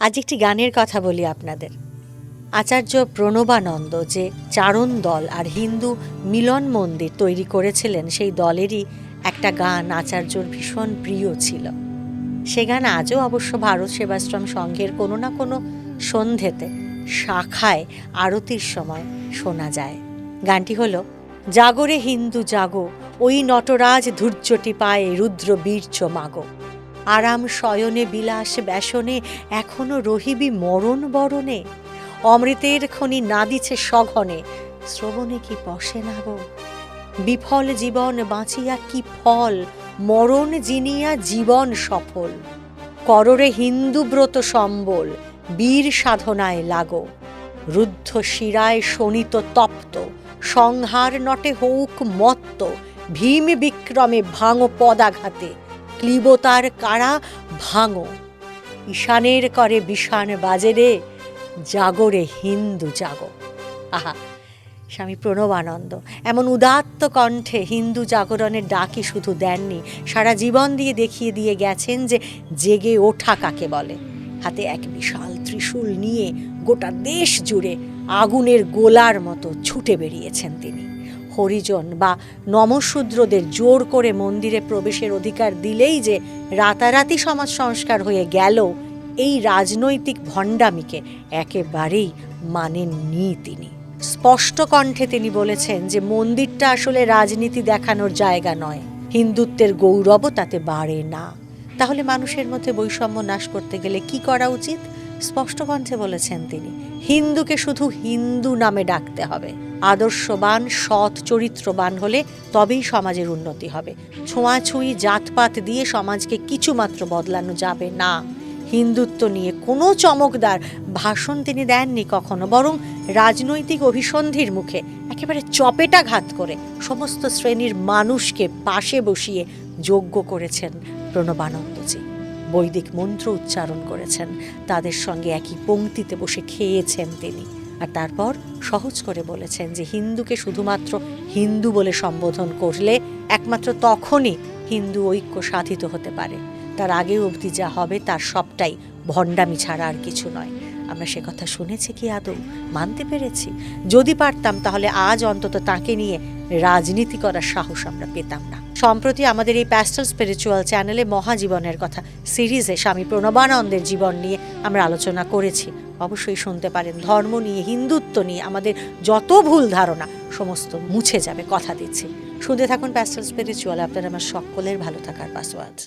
আজ একটি গানের কথা বলি আপনাদের। আচার্য প্রণবানন্দ যে চারণ দল আর হিন্দু মিলন মন্দির তৈরি করেছিলেন, সেই দলেরই একটা গান আচার্যর ভীষণ প্রিয় ছিল। সে গান আজও অবশ্য ভারত সেবাশ্রম সংঘের কোনো না কোনো সন্ধেতে শাখায় আরতির সময় শোনা যায়। গানটি হলো, জাগরে হিন্দু জাগো, ওই নটরাজ ধূর্যটি পায়ে রুদ্র বীর্য মাগো। আরাম শয়নে বিলাস ব্যাসনে এখনো রহিবি মরণ বরণে। অমৃতের খনি নাদিছে সঘনে, শ্রবণে কি পশে না গো। বিফল জীবন বাঁচিয়া কি ফল, মরণ জিনিয়া জীবন সফল। কররে হিন্দু ব্রত সম্বল, বীর সাধনায় লাগো। রুদ্ধ শিরায় শোণিত তপ্ত, সংহার নটে হউক মত্ত। ভীম বিক্রমে ভাঙো পদাঘাতে, ক্লীবতার কারা ভাঙো। ঈশানের করে বিষাণ বাজে রে, জাগরে হিন্দু জাগো। আহা, স্বামী প্রণবানন্দ এমন উদাত্ত কণ্ঠে হিন্দু জাগরণের ডাকি শুধু দেননি, সারা জীবন দিয়ে দেখিয়ে দিয়ে গেছেন যে জেগে ওঠা কাকে বলে। হাতে এক বিশাল ত্রিশূল নিয়ে গোটা দেশ জুড়ে আগুনের গোলার মতো ছুটে বেরিয়েছেন তিনি। হরিজন বা নমশূদ্রদের জোর করে মন্দিরে প্রবেশের অধিকার দিলেই যে রাতারাতি সমাজ সংস্কার হয়ে গেল, এই রাজনৈতিক ভণ্ডামিকে একেবারেই মানেননি তিনি। স্পষ্ট কণ্ঠে তিনি বলেছেন যে মন্দিরটা আসলে রাজনীতি দেখানোর জায়গা নয়, হিন্দুত্বের গৌরবও তাতে বাড়ে না। তাহলে মানুষের মধ্যে বৈষম্য নাশ করতে গেলে কি করা উচিত? স্পষ্ট কণ্ঠে বলেছেন তিনি, হিন্দুকে শুধু হিন্দু নামে ডাকতে হবে। আদর্শবান সৎ চরিত্রবান হলে তবেই সমাজের উন্নতি হবে। ছোঁয়াছুঁয়ি জাতপাত দিয়ে সমাজকে কিছুমাত্র বদলানো যাবে না। হিন্দুত্ব নিয়ে কোনো চমকদার ভাষণ তিনি দেননি কখনো, বরং রাজনৈতিক অভিসন্ধির মুখে একেবারে চপেটাঘাত করে সমস্ত শ্রেণীর মানুষকে পাশে বসিয়ে যোগ্য করেছেন প্রণবানন্দজি। বৈদিক মন্ত্র উচ্চারণ করেছেন, তাদের সঙ্গে একই পংক্তিতে বসে খেয়েছেন তিনি। আর তারপর সহজ করে বলেছেন যে হিন্দুকে শুধুমাত্র হিন্দু বলে সম্বোধন করলে একমাত্র তখনই হিন্দু ঐক্য সাধিত হতে পারে। তার আগে অবধি যা হবে তার সবটাই ভণ্ডামি ছাড়া আর কিছু নয়। আমরা সে কথা শুনেছি কি আদৌ? মানতে পেরেছি? যদি পারতাম তাহলে আজ অন্তত তাকে নিয়ে রাজনীতি করার সাহস আমরা পেতাম না। সম্প্রতি আমাদের এই প্যাস্টেল স্পিরিচুয়াল চ্যানেলে মহাজীবনের কথা সিরিজে স্বামী প্রণবানন্দের জীবন নিয়ে আমরা আলোচনা করেছি, অবশ্যই শুনতে পারেন। ধর্ম নিয়ে, হিন্দুত্ব নিয়ে আমাদের যত ভুল ধারণা সমস্ত মুছে যাবে, কথা দিচ্ছি। শুনতে থাকুন প্যাস্টেল স্পিরিচুয়াল, আপনারা আমার সকলের ভালো থাকার পাসওয়ার্ড।